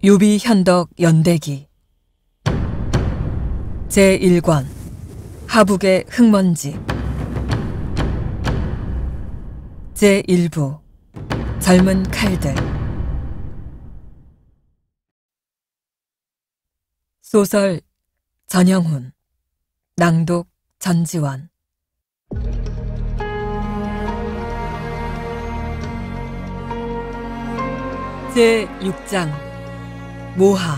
유비현덕 연대기 제1권 하북의 흙먼지 제1부 젊은 칼들 소설 전영훈 낭독 전지원 제6장 모하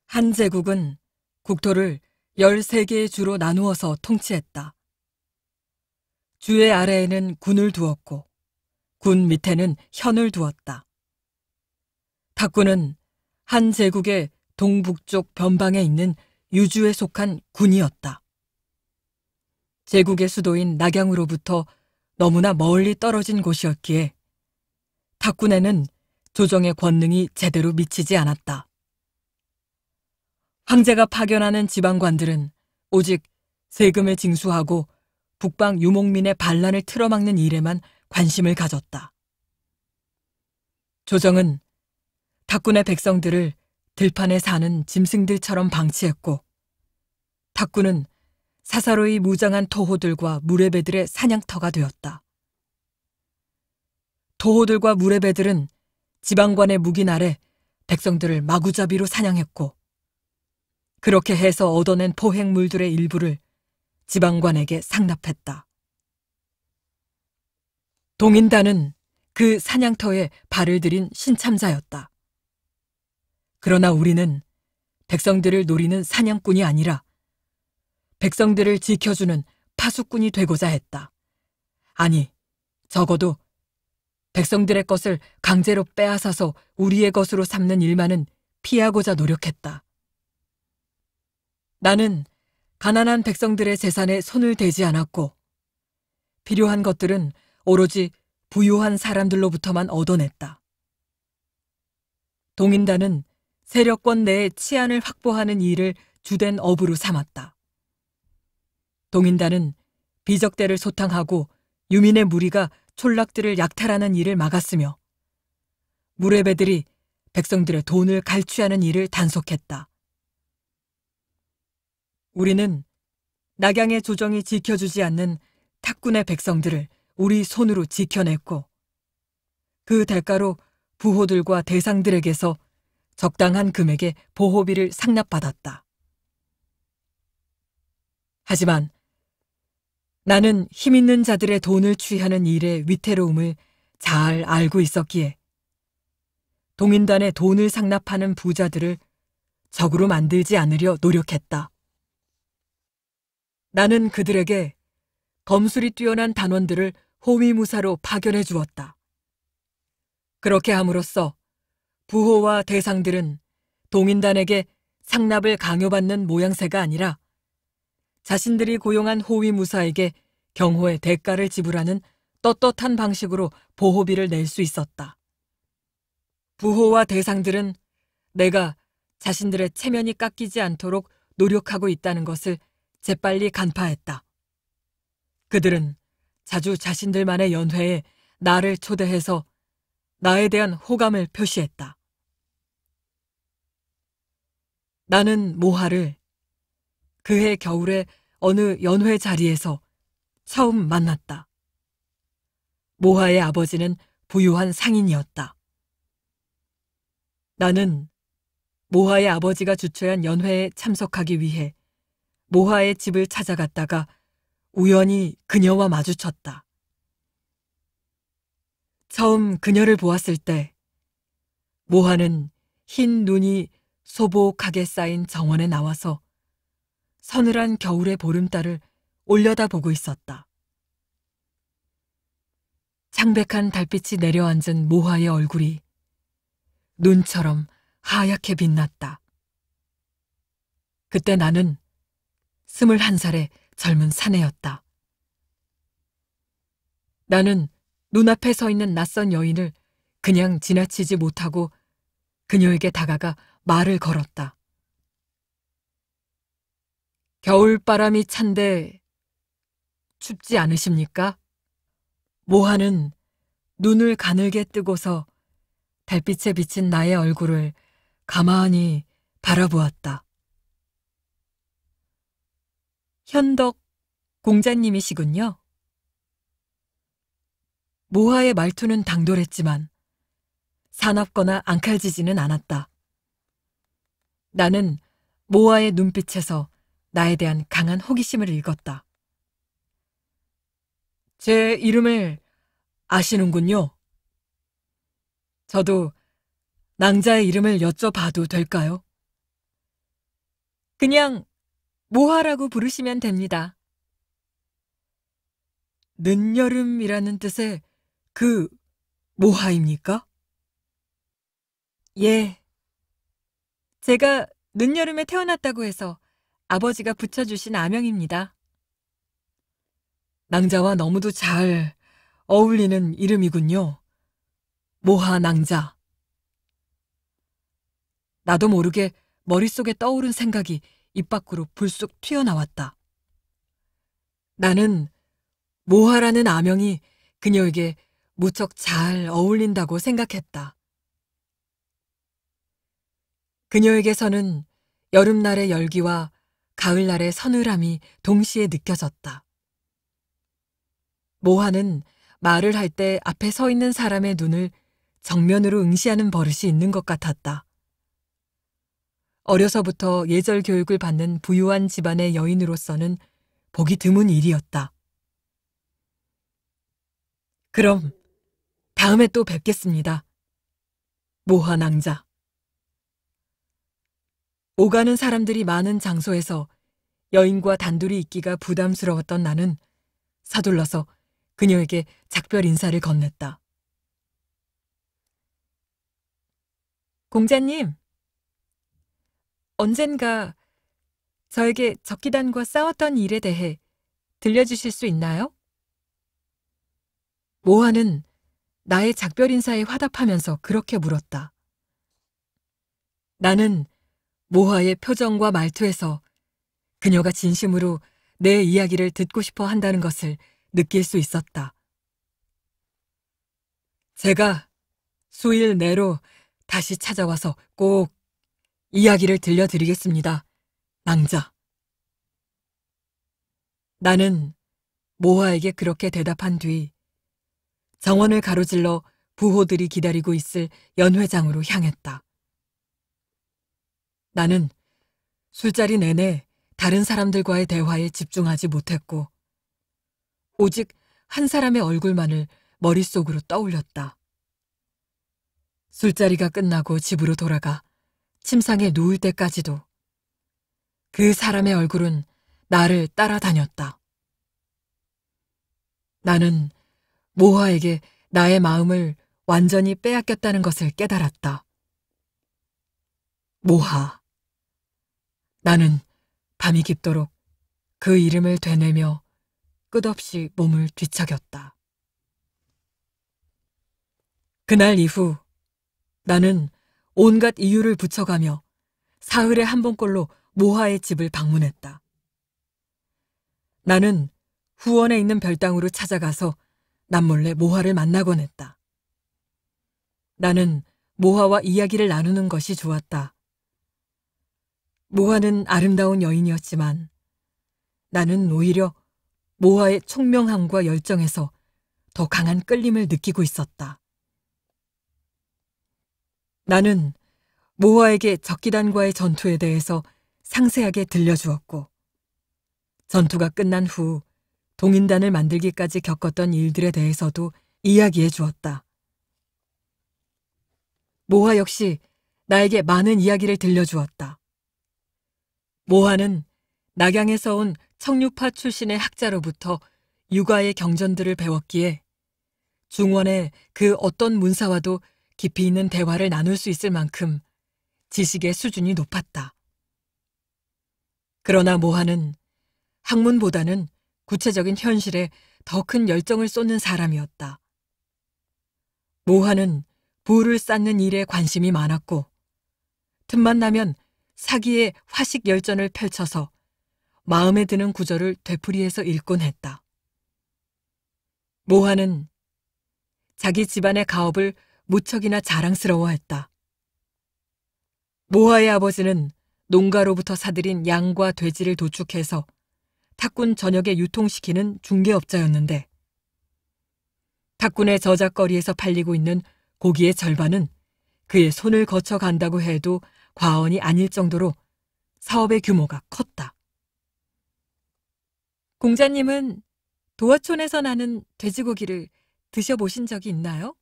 한 제국은 국토를 13개의 주로 나누어서 통치했다. 주의 아래에는 군을 두었고 군 밑에는 현을 두었다. 탁군은 한 제국의 동북쪽 변방에 있는 유주에 속한 군이었다. 제국의 수도인 낙양으로부터 너무나 멀리 떨어진 곳이었기에 탁군에는 조정의 권능이 제대로 미치지 않았다. 황제가 파견하는 지방관들은 오직 세금을 징수하고 북방 유목민의 반란을 틀어막는 일에만 관심을 가졌다. 조정은 탁군의 백성들을 들판에 사는 짐승들처럼 방치했고 탁군은 사사로이 무장한 토호들과 무레배들의 사냥터가 되었다. 토호들과 무레배들은 지방관의 묵인 아래 백성들을 마구잡이로 사냥했고 그렇게 해서 얻어낸 포획물들의 일부를 지방관에게 상납했다. 동인단은 그 사냥터에 발을 들인 신참자였다. 그러나 우리는 백성들을 노리는 사냥꾼이 아니라 백성들을 지켜주는 파수꾼이 되고자 했다. 아니, 적어도 백성들의 것을 강제로 빼앗아서 우리의 것으로 삼는 일만은 피하고자 노력했다. 나는 가난한 백성들의 재산에 손을 대지 않았고 필요한 것들은 오로지 부유한 사람들로부터만 얻어냈다. 동인단은 세력권 내의 치안을 확보하는 일을 주된 업으로 삼았다. 동인단은 비적대를 소탕하고 유민의 무리가 촌락들을 약탈하는 일을 막았으며 무레배들이 백성들의 돈을 갈취하는 일을 단속했다. 우리는 낙양의 조정이 지켜주지 않는 탁군의 백성들을 우리 손으로 지켜냈고 그 대가로 부호들과 대상들에게서 적당한 금액의 보호비를 상납받았다. 하지만 나는 힘있는 자들의 돈을 취하는 일의 위태로움을 잘 알고 있었기에 동인단의 돈을 상납하는 부자들을 적으로 만들지 않으려 노력했다. 나는 그들에게 검술이 뛰어난 단원들을 호위무사로 파견해 주었다. 그렇게 함으로써 부호와 대상들은 동인단에게 상납을 강요받는 모양새가 아니라 자신들이 고용한 호위무사에게 경호의 대가를 지불하는 떳떳한 방식으로 보호비를 낼 수 있었다. 부호와 대상들은 내가 자신들의 체면이 깎이지 않도록 노력하고 있다는 것을 재빨리 간파했다. 그들은 자주 자신들만의 연회에 나를 초대해서 나에 대한 호감을 표시했다. 나는 모하를 그해 겨울에 어느 연회 자리에서 처음 만났다. 모하의 아버지는 부유한 상인이었다. 나는 모하의 아버지가 주최한 연회에 참석하기 위해 모하의 집을 찾아갔다가 우연히 그녀와 마주쳤다. 처음 그녀를 보았을 때 모하는 흰 눈이 소복하게 쌓인 정원에 나와서 서늘한 겨울의 보름달을 올려다보고 있었다. 창백한 달빛이 내려앉은 모하의 얼굴이 눈처럼 하얗게 빛났다. 그때 나는 21살의 젊은 사내였다. 나는 눈앞에 서 있는 낯선 여인을 그냥 지나치지 못하고 그녀에게 다가가 말을 걸었다. 겨울바람이 찬데 춥지 않으십니까? 모하는 눈을 가늘게 뜨고서 달빛에 비친 나의 얼굴을 가만히 바라보았다. 현덕 공자님이시군요. 모하의 말투는 당돌했지만 사납거나 앙칼지지는 않았다. 나는 모하의 눈빛에서 나에 대한 강한 호기심을 읽었다. 제 이름을 아시는군요. 저도 낭자의 이름을 여쭤봐도 될까요? 그냥 모하라고 부르시면 됩니다. 늦여름이라는 뜻의 그 모하입니까? 예. 제가 늦여름에 태어났다고 해서 아버지가 붙여주신 아명입니다. 낭자와 너무도 잘 어울리는 이름이군요. 모하 낭자. 나도 모르게 머릿속에 떠오른 생각이 입 밖으로 불쑥 튀어나왔다. 나는 모하라는 아명이 그녀에게 무척 잘 어울린다고 생각했다. 그녀에게서는 여름날의 열기와 가을날의 서늘함이 동시에 느껴졌다. 모하는 말을 할 때 앞에 서 있는 사람의 눈을 정면으로 응시하는 버릇이 있는 것 같았다. 어려서부터 예절 교육을 받는 부유한 집안의 여인으로서는 보기 드문 일이었다. 그럼 다음에 또 뵙겠습니다. 모하 낭자. 오가는 사람들이 많은 장소에서 여인과 단둘이 있기가 부담스러웠던 나는 서둘러서 그녀에게 작별 인사를 건넸다. 공자님, 언젠가 저에게 적기단과 싸웠던 일에 대해 들려주실 수 있나요? 모하는 나의 작별 인사에 화답하면서 그렇게 물었다. 나는 모하의 표정과 말투에서 그녀가 진심으로 내 이야기를 듣고 싶어 한다는 것을 느낄 수 있었다. 제가 수일 내로 다시 찾아와서 꼭 이야기를 들려드리겠습니다. 낭자. 나는 모하에게 그렇게 대답한 뒤 정원을 가로질러 부호들이 기다리고 있을 연회장으로 향했다. 나는 술자리 내내 다른 사람들과의 대화에 집중하지 못했고 오직 한 사람의 얼굴만을 머릿속으로 떠올렸다. 술자리가 끝나고 집으로 돌아가 침상에 누울 때까지도 그 사람의 얼굴은 나를 따라다녔다. 나는 모하에게 나의 마음을 완전히 빼앗겼다는 것을 깨달았다. 모하. 나는 밤이 깊도록 그 이름을 되뇌며 끝없이 몸을 뒤척였다. 그날 이후 나는 온갖 이유를 붙여가며 사흘에 한 번꼴로 모하의 집을 방문했다. 나는 후원에 있는 별당으로 찾아가서 남몰래 모하를 만나곤 했다. 나는 모하와 이야기를 나누는 것이 좋았다. 모하는 아름다운 여인이었지만 나는 오히려 모하의 총명함과 열정에서 더 강한 끌림을 느끼고 있었다. 나는 모하에게 적기단과의 전투에 대해서 상세하게 들려주었고 전투가 끝난 후 동인단을 만들기까지 겪었던 일들에 대해서도 이야기해 주었다. 모하 역시 나에게 많은 이야기를 들려주었다. 모하는 낙양에서 온 청류파 출신의 학자로부터 육아의 경전들을 배웠기에 중원의 그 어떤 문사와도 깊이 있는 대화를 나눌 수 있을 만큼 지식의 수준이 높았다. 그러나 모하는 학문보다는 구체적인 현실에 더 큰 열정을 쏟는 사람이었다. 모하는 부를 쌓는 일에 관심이 많았고 틈만 나면 사기의 화식 열전을 펼쳐서 마음에 드는 구절을 되풀이해서 읽곤 했다. 모하는 자기 집안의 가업을 무척이나 자랑스러워했다. 모하의 아버지는 농가로부터 사들인 양과 돼지를 도축해서 탁군 전역에 유통시키는 중개업자였는데 탁군의 저작거리에서 팔리고 있는 고기의 절반은 그의 손을 거쳐 간다고 해도 과언이 아닐 정도로 사업의 규모가 컸다. 공자님은 도화촌에서 나는 돼지고기를 드셔보신 적이 있나요?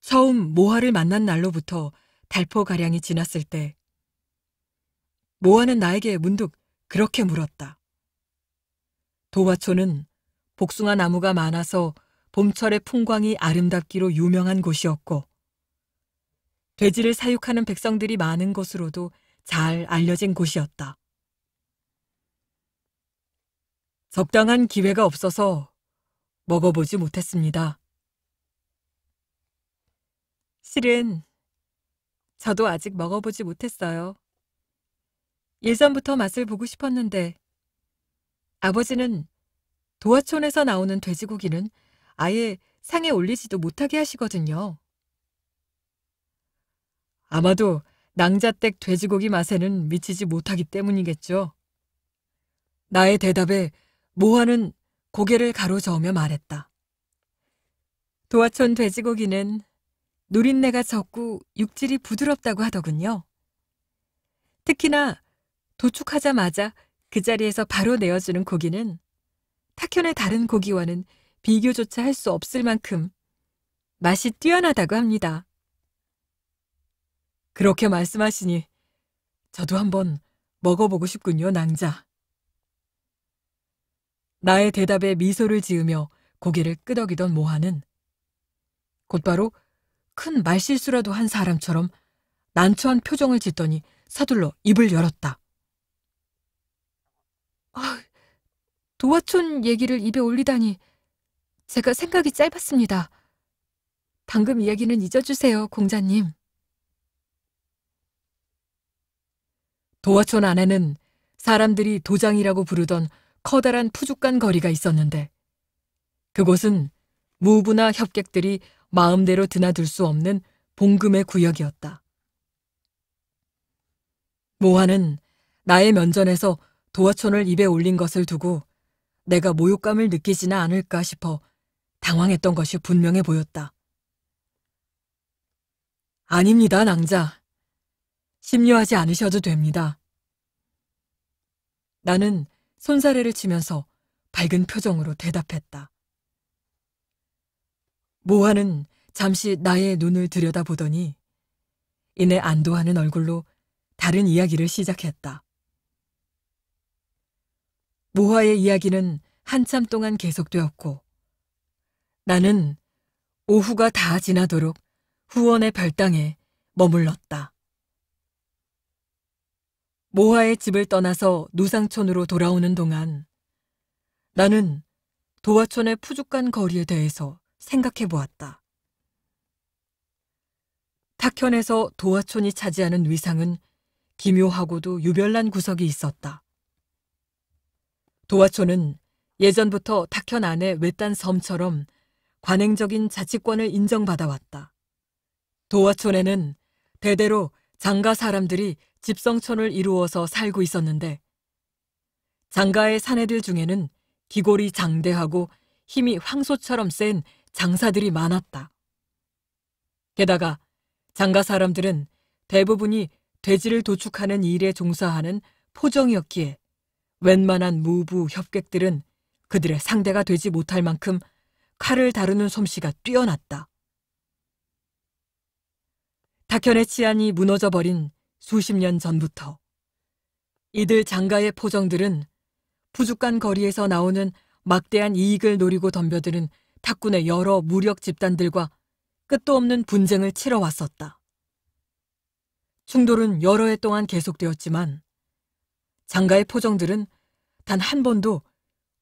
처음 모하를 만난 날로부터 달포가량이 지났을 때 모하는 나에게 문득 그렇게 물었다. 도화촌은 복숭아 나무가 많아서 봄철의 풍광이 아름답기로 유명한 곳이었고 돼지를 사육하는 백성들이 많은 곳으로도 잘 알려진 곳이었다. 적당한 기회가 없어서 먹어보지 못했습니다. 실은 저도 아직 먹어보지 못했어요. 예전부터 맛을 보고 싶었는데 아버지는 도화촌에서 나오는 돼지고기는 아예 상에 올리지도 못하게 하시거든요. 아마도 낭자댁 돼지고기 맛에는 미치지 못하기 때문이겠죠. 나의 대답에 모하는 고개를 가로저으며 말했다. 도화촌 돼지고기는 누린내가 적고 육질이 부드럽다고 하더군요. 특히나 도축하자마자 그 자리에서 바로 내어주는 고기는 탁현의 다른 고기와는 비교조차 할 수 없을 만큼 맛이 뛰어나다고 합니다. 그렇게 말씀하시니 저도 한번 먹어보고 싶군요, 낭자. 나의 대답에 미소를 지으며 고개를 끄덕이던 모하는 곧바로 큰 말실수라도 한 사람처럼 난처한 표정을 짓더니 서둘러 입을 열었다. 도화촌 얘기를 입에 올리다니 제가 생각이 짧았습니다. 방금 이야기는 잊어주세요, 공자님. 도화촌 안에는 사람들이 도장이라고 부르던 커다란 푸죽간 거리가 있었는데 그곳은 무부나 협객들이 마음대로 드나들 수 없는 봉금의 구역이었다. 모하는 나의 면전에서 도화촌을 입에 올린 것을 두고 내가 모욕감을 느끼지는 않을까 싶어 당황했던 것이 분명해 보였다. 아닙니다, 낭자. 심려하지 않으셔도 됩니다. 나는 손사래를 치면서 밝은 표정으로 대답했다. 모하는 잠시 나의 눈을 들여다보더니 이내 안도하는 얼굴로 다른 이야기를 시작했다. 모하의 이야기는 한참 동안 계속되었고 나는 오후가 다 지나도록 후원의 별당에 머물렀다. 모하의 집을 떠나서 노상촌으로 돌아오는 동안 나는 도화촌의 푸죽간 거리에 대해서 생각해 보았다. 탁현에서 도화촌이 차지하는 위상은 기묘하고도 유별난 구석이 있었다. 도화촌은 예전부터 탁현 안의 외딴 섬처럼 관행적인 자치권을 인정받아왔다. 도화촌에는 대대로 장가 사람들이 집성촌을 이루어서 살고 있었는데 장가의 사내들 중에는 기골이 장대하고 힘이 황소처럼 센 장사들이 많았다. 게다가 장가 사람들은 대부분이 돼지를 도축하는 일에 종사하는 포정이었기에 웬만한 무부 협객들은 그들의 상대가 되지 못할 만큼 칼을 다루는 솜씨가 뛰어났다. 탁현의 치안이 무너져버린 수십 년 전부터 이들 장가의 포정들은 푸죽간 거리에서 나오는 막대한 이익을 노리고 덤벼드는 탁군의 여러 무력 집단들과 끝도 없는 분쟁을 치러왔었다. 충돌은 여러 해 동안 계속되었지만 장가의 포정들은 단 한 번도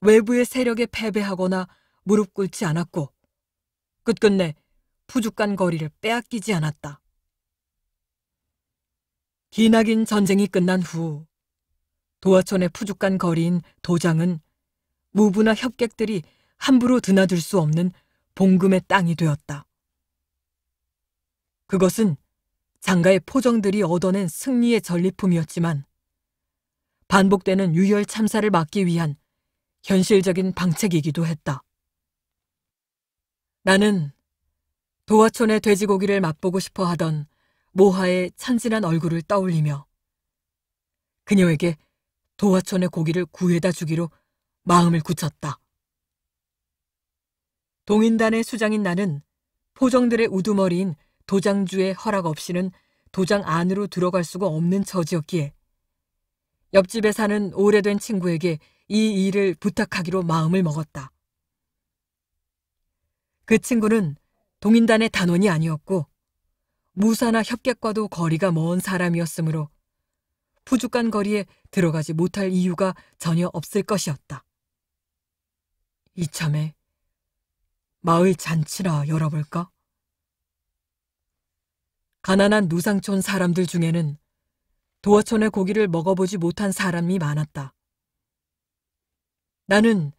외부의 세력에 패배하거나 무릎 꿇지 않았고 끝끝내 푸죽간 거리를 빼앗기지 않았다. 기나긴 전쟁이 끝난 후 도화촌의 푸죽간 거리인 도장은 무부나 협객들이 함부로 드나들 수 없는 봉금의 땅이 되었다. 그것은 장가의 포정들이 얻어낸 승리의 전리품이었지만 반복되는 유혈 참사를 막기 위한 현실적인 방책이기도 했다. 나는 도화촌의 돼지고기를 맛보고 싶어 하던 모하의 천진한 얼굴을 떠올리며 그녀에게 도화촌의 고기를 구해다 주기로 마음을 굳혔다. 동인단의 수장인 나는 포정들의 우두머리인 도장주의 허락 없이는 도장 안으로 들어갈 수가 없는 처지였기에 옆집에 사는 오래된 친구에게 이 일을 부탁하기로 마음을 먹었다. 그 친구는 동인단의 단원이 아니었고 무사나 협객과도 거리가 먼 사람이었으므로 푸죽간 거리에 들어가지 못할 이유가 전혀 없을 것이었다. 이참에 마을 잔치나 열어볼까? 가난한 누상촌 사람들 중에는 도화촌의 고기를 먹어보지 못한 사람이 많았다. 나는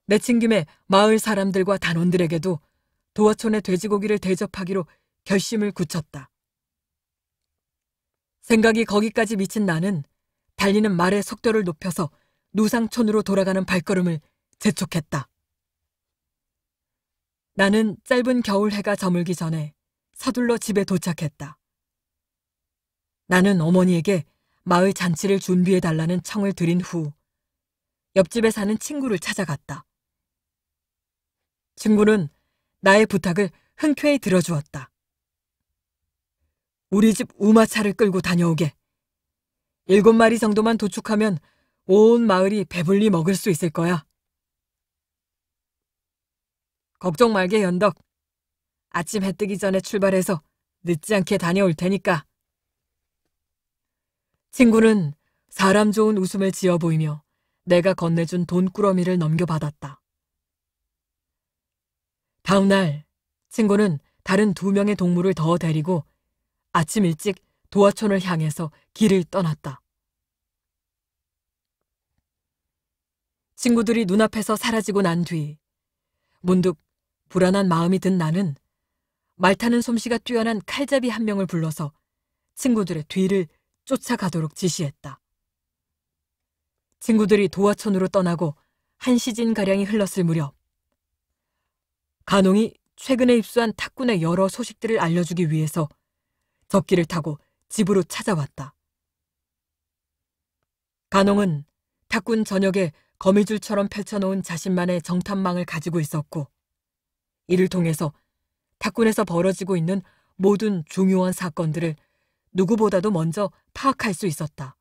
내친 김에 마을 사람들과 단원들에게도 도화촌의 돼지고기를 대접하기로 결심을 굳혔다. 생각이 거기까지 미친 나는 달리는 말의 속도를 높여서 누상촌으로 돌아가는 발걸음을 재촉했다. 나는 짧은 겨울 해가 저물기 전에 서둘러 집에 도착했다. 나는 어머니에게 마을 잔치를 준비해달라는 청을 드린 후 옆집에 사는 친구를 찾아갔다. 친구는 나의 부탁을 흔쾌히 들어주었다. 우리 집 우마차를 끌고 다녀오게. 7마리 정도만 도축하면 온 마을이 배불리 먹을 수 있을 거야. 걱정 말게, 연덕. 아침 해 뜨기 전에 출발해서 늦지 않게 다녀올 테니까. 친구는 사람 좋은 웃음을 지어 보이며 내가 건네준 돈꾸러미를 넘겨받았다. 다음 날 친구는 다른 2명의 동무를 더 데리고 아침 일찍 도화촌을 향해서 길을 떠났다. 친구들이 눈앞에서 사라지고 난 뒤 문득 불안한 마음이 든 나는 말 타는 솜씨가 뛰어난 칼잡이 한 명을 불러서 친구들의 뒤를 쫓아가도록 지시했다. 친구들이 도화촌으로 떠나고 1시즌가량이 흘렀을 무렵 간홍이 최근에 입수한 탁군의 여러 소식들을 알려주기 위해서 적기를 타고 집으로 찾아왔다. 간홍은 탁군 전역에 거미줄처럼 펼쳐놓은 자신만의 정탐망을 가지고 있었고 이를 통해서 탁군에서 벌어지고 있는 모든 중요한 사건들을 누구보다도 먼저 파악할 수 있었다.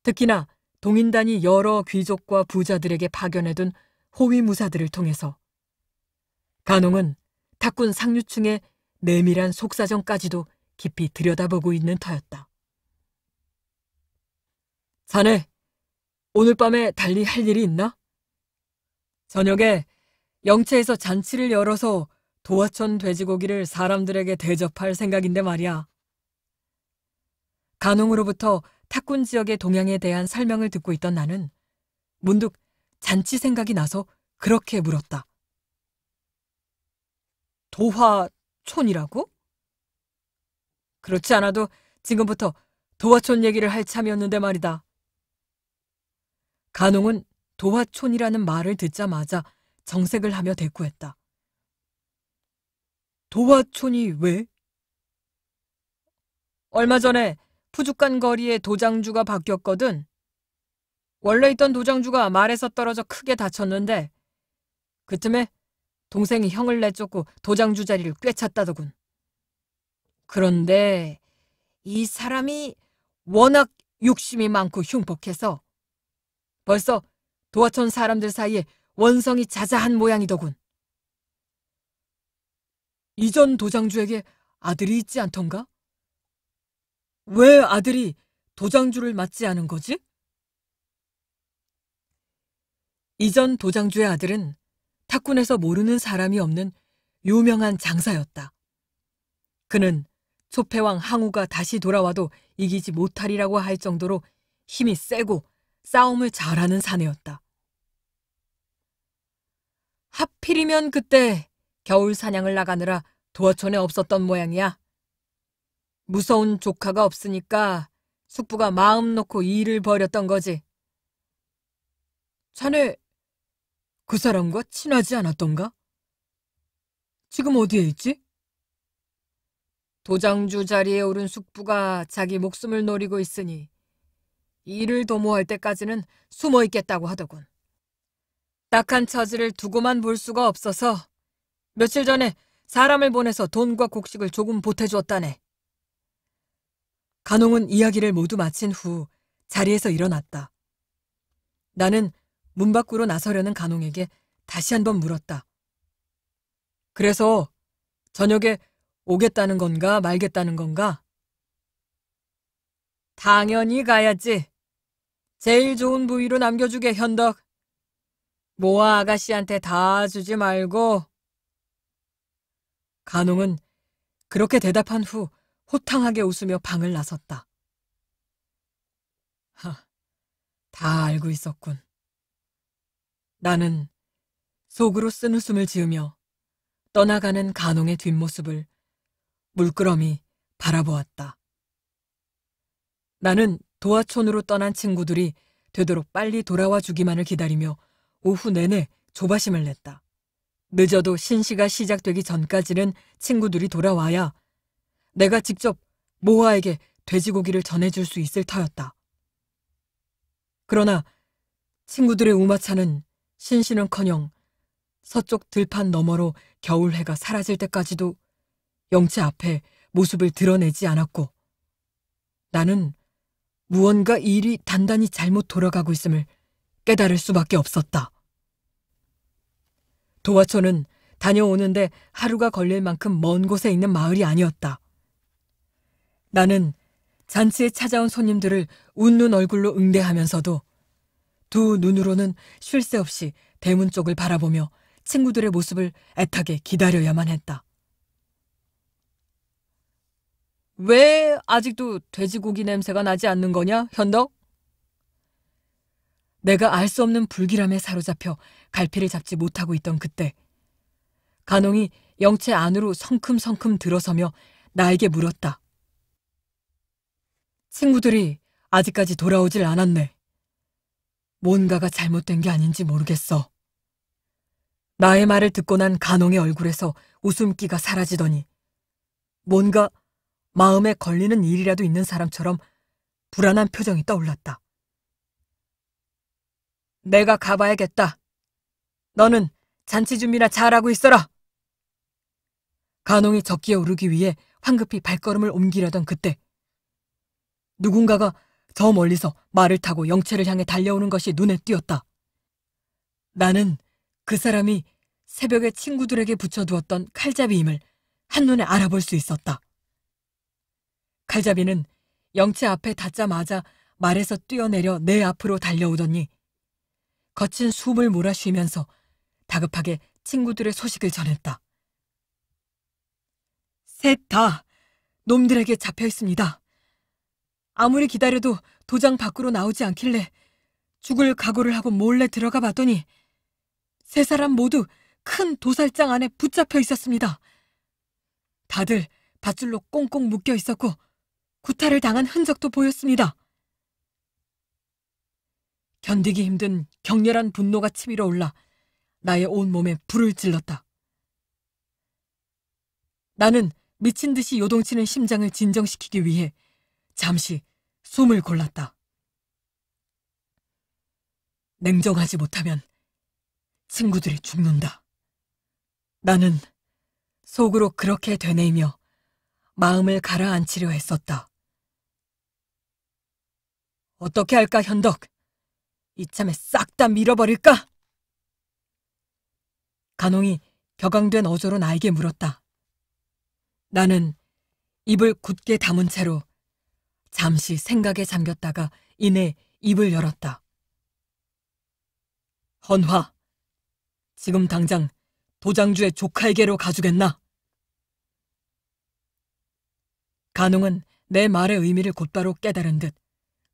특히나 동인단이 여러 귀족과 부자들에게 파견해둔 호위무사들을 통해서 간홍은 탁군 상류층의 내밀한 속사정까지도 깊이 들여다보고 있는 터였다. 자네, 오늘 밤에 달리 할 일이 있나? 저녁에 영채에서 잔치를 열어서 도화촌 돼지고기를 사람들에게 대접할 생각인데 말이야. 간홍으로부터 탁군 지역의 동향에 대한 설명을 듣고 있던 나는 문득 잔치 생각이 나서 그렇게 물었다. 도화촌이라고? 그렇지 않아도 지금부터 도화촌 얘기를 할 참이었는데 말이다. 간홍은 도화촌이라는 말을 듣자마자 정색을 하며 대꾸했다. 도화촌이 왜? 얼마 전에 푸죽간 거리에 도장주가 바뀌었거든. 원래 있던 도장주가 말에서 떨어져 크게 다쳤는데 그 틈에 동생이 형을 내쫓고 도장주 자리를 꿰찼다더군. 그런데 이 사람이 워낙 욕심이 많고 흉폭해서 벌써 도화촌 사람들 사이에 원성이 자자한 모양이더군. 이전 도장주에게 아들이 있지 않던가? 왜 아들이 도장주를 맡지 않은 거지? 이전 도장주의 아들은 탁군에서 모르는 사람이 없는 유명한 장사였다. 그는 초패왕 항우가 다시 돌아와도 이기지 못하리라고 할 정도로 힘이 세고 싸움을 잘하는 사내였다. 하필이면 그때 겨울 사냥을 나가느라 도화촌에 없었던 모양이야. 무서운 조카가 없으니까 숙부가 마음 놓고 일을 벌였던 거지. 자네 그 사람과 친하지 않았던가? 지금 어디에 있지? 도장주 자리에 오른 숙부가 자기 목숨을 노리고 있으니 일을 도모할 때까지는 숨어 있겠다고 하더군. 딱한 처지를 두고만 볼 수가 없어서 며칠 전에 사람을 보내서 돈과 곡식을 조금 보태주었다네. 간홍은 이야기를 모두 마친 후 자리에서 일어났다. 나는 문 밖으로 나서려는 간홍에게 다시 한번 물었다. 그래서 저녁에 오겠다는 건가 말겠다는 건가? 당연히 가야지. 제일 좋은 부위로 남겨주게, 현덕. 모아 아가씨한테 다 주지 말고. 간홍은 그렇게 대답한 후 호탕하게 웃으며 방을 나섰다. 다 알고 있었군. 나는 속으로 쓴웃음을 지으며 떠나가는 간홍의 뒷모습을 물끄러미 바라보았다. 나는 도화촌으로 떠난 친구들이 되도록 빨리 돌아와 주기만을 기다리며 오후 내내 조바심을 냈다. 늦어도 신시가 시작되기 전까지는 친구들이 돌아와야 내가 직접 모아에게 돼지고기를 전해줄 수 있을 터였다. 그러나 친구들의 우마차는 신시는커녕 서쪽 들판 너머로 겨울 해가 사라질 때까지도 영채 앞에 모습을 드러내지 않았고 나는 무언가 일이 단단히 잘못 돌아가고 있음을 깨달을 수밖에 없었다. 도화촌은 다녀오는데 하루가 걸릴 만큼 먼 곳에 있는 마을이 아니었다. 나는 잔치에 찾아온 손님들을 웃는 얼굴로 응대하면서도 두 눈으로는 쉴 새 없이 대문 쪽을 바라보며 친구들의 모습을 애타게 기다려야만 했다. 왜 아직도 돼지고기 냄새가 나지 않는 거냐, 현덕? 내가 알 수 없는 불길함에 사로잡혀 갈피를 잡지 못하고 있던 그때 간홍이 영채 안으로 성큼성큼 들어서며 나에게 물었다. 친구들이 아직까지 돌아오질 않았네. 뭔가가 잘못된 게 아닌지 모르겠어. 나의 말을 듣고 난 간홍의 얼굴에서 웃음기가 사라지더니 뭔가 마음에 걸리는 일이라도 있는 사람처럼 불안한 표정이 떠올랐다. 내가 가봐야겠다. 너는 잔치 준비나 잘하고 있어라. 간홍이 적기에 오르기 위해 황급히 발걸음을 옮기려던 그때 누군가가 저 멀리서 말을 타고 영채를 향해 달려오는 것이 눈에 띄었다. 나는 그 사람이 새벽에 친구들에게 붙여두었던 칼잡이임을 한눈에 알아볼 수 있었다. 칼잡이는 영채 앞에 닿자마자 말에서 뛰어내려 내 앞으로 달려오더니 거친 숨을 몰아쉬면서 다급하게 친구들의 소식을 전했다. 셋 다 놈들에게 잡혀 있습니다. 아무리 기다려도 도장 밖으로 나오지 않길래 죽을 각오를 하고 몰래 들어가 봤더니 세 사람 모두 큰 도살장 안에 붙잡혀 있었습니다. 다들 밧줄로 꽁꽁 묶여 있었고 구타를 당한 흔적도 보였습니다. 견디기 힘든 격렬한 분노가 치밀어 올라 나의 온몸에 불을 질렀다. 나는 미친 듯이 요동치는 심장을 진정시키기 위해 잠시 숨을 골랐다. 냉정하지 못하면 친구들이 죽는다. 나는 속으로 그렇게 되뇌이며 마음을 가라앉히려 했었다. 어떻게 할까, 현덕? 이참에 싹 다 밀어버릴까? 간홍이 격앙된 어조로 나에게 물었다. 나는 입을 굳게 다문 채로 잠시 생각에 잠겼다가 이내 입을 열었다. 헌화, 지금 당장 도장주의 조카에게로 가주겠나? 간홍은 내 말의 의미를 곧바로 깨달은 듯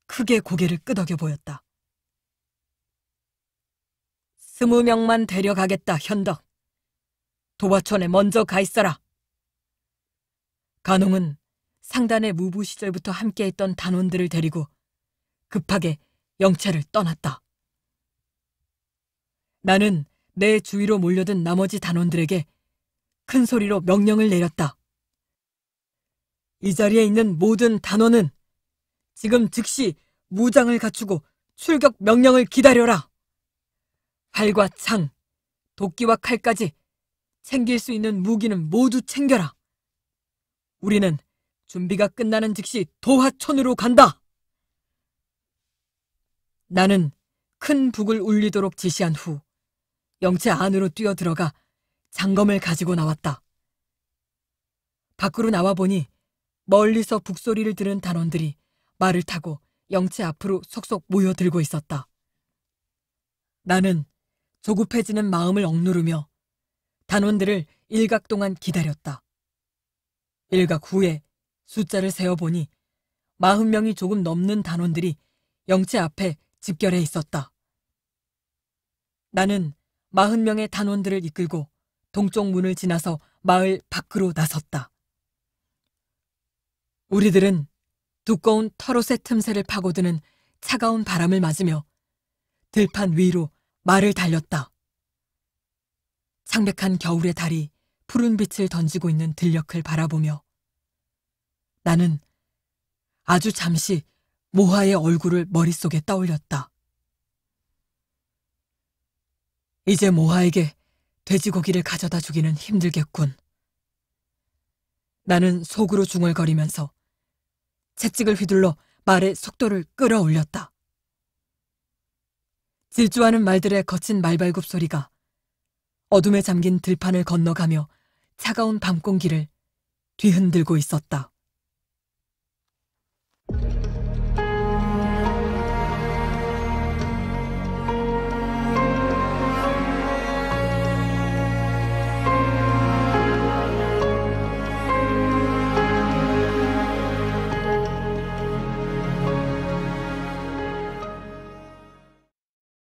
크게 고개를 끄덕여 보였다. 20명만 데려가겠다, 현덕. 도화촌에 먼저 가 있어라. 간홍은 상단의 무부 시절부터 함께했던 단원들을 데리고 급하게 영채를 떠났다. 나는 내 주위로 몰려든 나머지 단원들에게 큰 소리로 명령을 내렸다. 이 자리에 있는 모든 단원은 지금 즉시 무장을 갖추고 출격 명령을 기다려라. 활과 창, 도끼와 칼까지 챙길 수 있는 무기는 모두 챙겨라. 우리는 준비가 끝나는 즉시 도화촌으로 간다. 나는 큰 북을 울리도록 지시한 후 영채 안으로 뛰어들어가 장검을 가지고 나왔다. 밖으로 나와보니 멀리서 북소리를 들은 단원들이 말을 타고 영채 앞으로 속속 모여들고 있었다. 나는 조급해지는 마음을 억누르며 단원들을 일각 동안 기다렸다. 일각 후에 숫자를 세어보니 40명이 조금 넘는 단원들이 영채 앞에 집결해 있었다. 나는 40명의 단원들을 이끌고 동쪽 문을 지나서 마을 밖으로 나섰다. 우리들은 두꺼운 털옷의 틈새를 파고드는 차가운 바람을 맞으며 들판 위로 말을 달렸다. 창백한 겨울의 달이 푸른 빛을 던지고 있는 들녘을 바라보며 나는 아주 잠시 모하의 얼굴을 머릿속에 떠올렸다. 이제 모하에게 돼지고기를 가져다 주기는 힘들겠군. 나는 속으로 중얼거리면서 채찍을 휘둘러 말의 속도를 끌어올렸다. 질주하는 말들의 거친 말발굽 소리가 어둠에 잠긴 들판을 건너가며 차가운 밤 공기를 뒤흔들고 있었다.